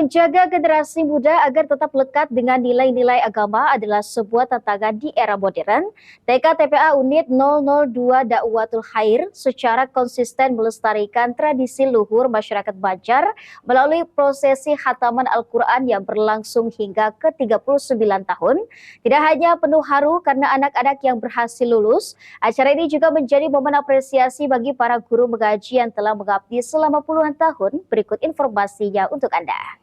menjaga generasi muda agar tetap lekat dengan nilai-nilai agama adalah sebuah tantangan di era modern. TK-TPA Unit 002 Dakwatul Khair secara konsisten melestarikan tradisi luhur masyarakat Banjar melalui prosesi khataman Al-Quran yang berlangsung hingga ke-39 tahun. Tidak hanya penuh haru karena anak-anak yang berhasil lulus, acara ini juga menjadi momen apresiasi bagi para guru mengaji yang telah mengabdi selama puluhan tahun. Berikut informasinya untuk Anda.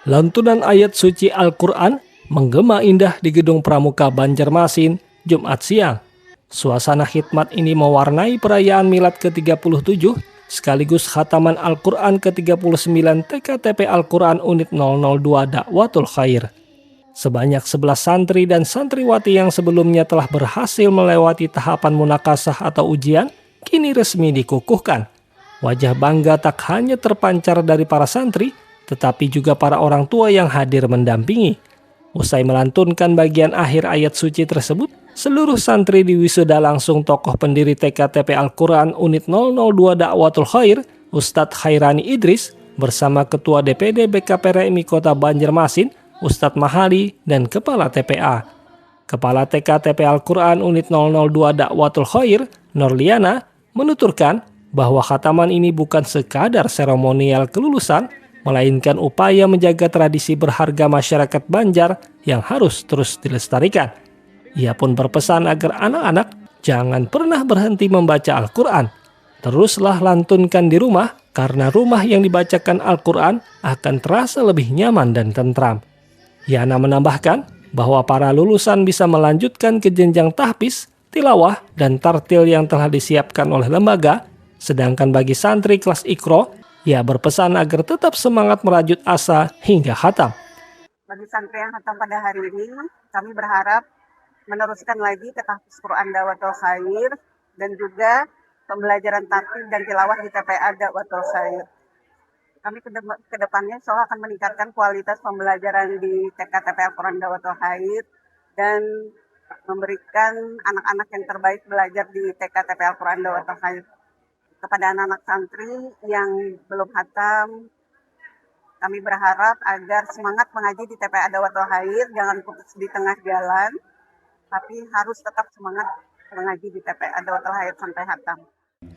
Lantunan ayat suci Al-Quran menggema indah di Gedung Pramuka Banjarmasin, Jumat siang. Suasana khidmat ini mewarnai perayaan milad ke-37 sekaligus khataman Al-Quran ke-39 TK-TP Al-Quran Unit 002 Dakwatul Khair. Sebanyak 11 santri dan santriwati yang sebelumnya telah berhasil melewati tahapan munakasah atau ujian, kini resmi dikukuhkan. Wajah bangga tak hanya terpancar dari para santri, tetapi juga para orang tua yang hadir mendampingi. Usai melantunkan bagian akhir ayat suci tersebut, seluruh santri di wisuda langsung tokoh pendiri TK-TP Al-Quran Unit 002 Dakwatul Khair, Ustadz Khairani Idris, bersama Ketua DPD BKPRMI Kota Banjarmasin, Ustadz Mahali, dan Kepala TPA. Kepala TK-TP Al-Quran Unit 002 Dakwatul Khair, Norliana, menuturkan bahwa khataman ini bukan sekadar seremonial kelulusan, melainkan upaya menjaga tradisi berharga masyarakat Banjar yang harus terus dilestarikan. Ia pun berpesan agar anak-anak jangan pernah berhenti membaca Al-Quran. Teruslah lantunkan di rumah, karena rumah yang dibacakan Al-Quran akan terasa lebih nyaman dan tentram. Yana menambahkan bahwa para lulusan bisa melanjutkan ke jenjang tahfiz, tilawah, dan tartil yang telah disiapkan oleh lembaga, sedangkan bagi santri kelas Iqra, ia berpesan agar tetap semangat merajut asa hingga khatam. Bagi santri yang khatam pada hari ini, kami berharap meneruskan lagi ke tahfiz Quran Dakwatul Khair dan juga pembelajaran tartil dan tilawah di TPA Dakwatul Khair. Kami ke depannya insya akan meningkatkan kualitas pembelajaran di TK-TP Al-Quran Dakwatul Khair dan memberikan anak-anak yang terbaik belajar di TK-TP Al-Quran Dakwatul Khair. Kepada anak-anak santri yang belum khatam, kami berharap agar semangat mengaji di TPA Dakwatul Khair, jangan putus di tengah jalan, tapi harus tetap semangat mengaji di TPA Dakwatul Khair sampai khatam.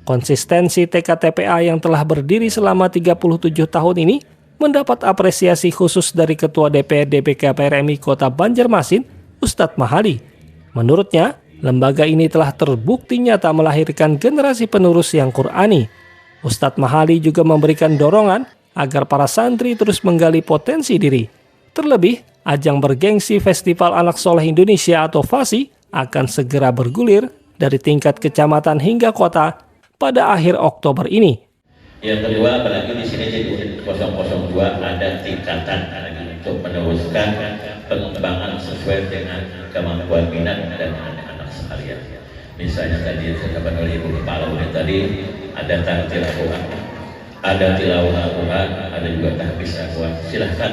Konsistensi TK-TPA yang telah berdiri selama 37 tahun ini mendapat apresiasi khusus dari Ketua DPD BKPRMI Kota Banjarmasin, Ustadz Mahali. Menurutnya, lembaga ini telah terbukti nyata melahirkan generasi penerus yang Qur'ani. Ustadz Mahali juga memberikan dorongan agar para santri terus menggali potensi diri. Terlebih, ajang bergengsi Festival Anak Soleh Indonesia atau FASI akan segera bergulir dari tingkat kecamatan hingga kota pada akhir Oktober ini. Yang kedua, apalagi di sini di unit 002 ada tingkatan untuk meneruskan pengembangan sesuai dengan kemampuan minat dan anak-anak sekalian. Misalnya tadi disampaikan oleh Ibu Kepala Unit tadi, ada tartil Al-Quran, ada tilawah Al-Quran, ada juga tahfiz Al-Quran. Silahkan.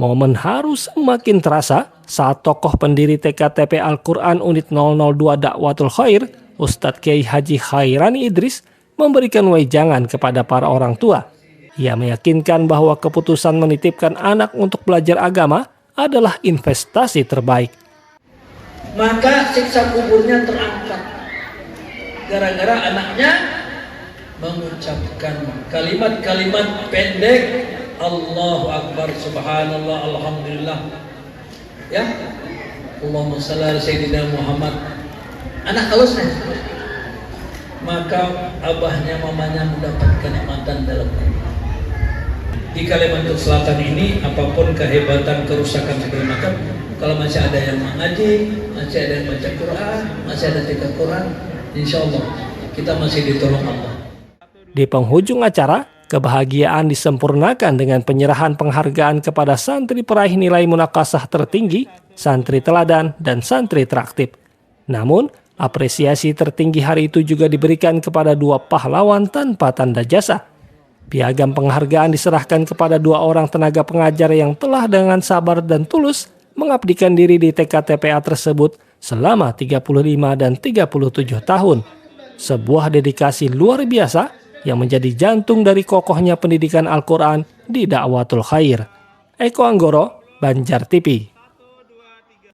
Momen haru semakin terasa saat tokoh pendiri TK-TP Al-Quran Unit 002 Dakwatul Khair, Ustadz Kiai Haji Khairani Idris, memberikan wejangan kepada para orang tua. Ia meyakinkan bahwa keputusan menitipkan anak untuk belajar agama adalah investasi terbaik. Maka siksa kuburnya terangkat gara-gara anaknya mengucapkan kalimat-kalimat pendek, Allahu Akbar, Subhanallah, Alhamdulillah, ya, Allahumma shalli ala Sayyidina Muhammad. Anak halusnya, maka abahnya mamanya mendapat kenikmatan dalam kubur. Di Kalimantan Selatan ini, apapun kehebatan kerusakan segala macam, kalau masih ada yang mengaji, masih ada yang baca Quran, masih ada tiga Quran, insya Allah kita masih ditolong Allah. Di penghujung acara, kebahagiaan disempurnakan dengan penyerahan penghargaan kepada santri peraih nilai munakasah tertinggi, santri teladan, dan santri teraktif. Namun, apresiasi tertinggi hari itu juga diberikan kepada dua pahlawan tanpa tanda jasa. Piagam penghargaan diserahkan kepada dua orang tenaga pengajar yang telah dengan sabar dan tulus mengabdikan diri di TK TPA tersebut selama 35 dan 37 tahun. Sebuah dedikasi luar biasa yang menjadi jantung dari kokohnya pendidikan Al-Quran di Dakwatul Khair. Eko Anggoro, Banjar TV.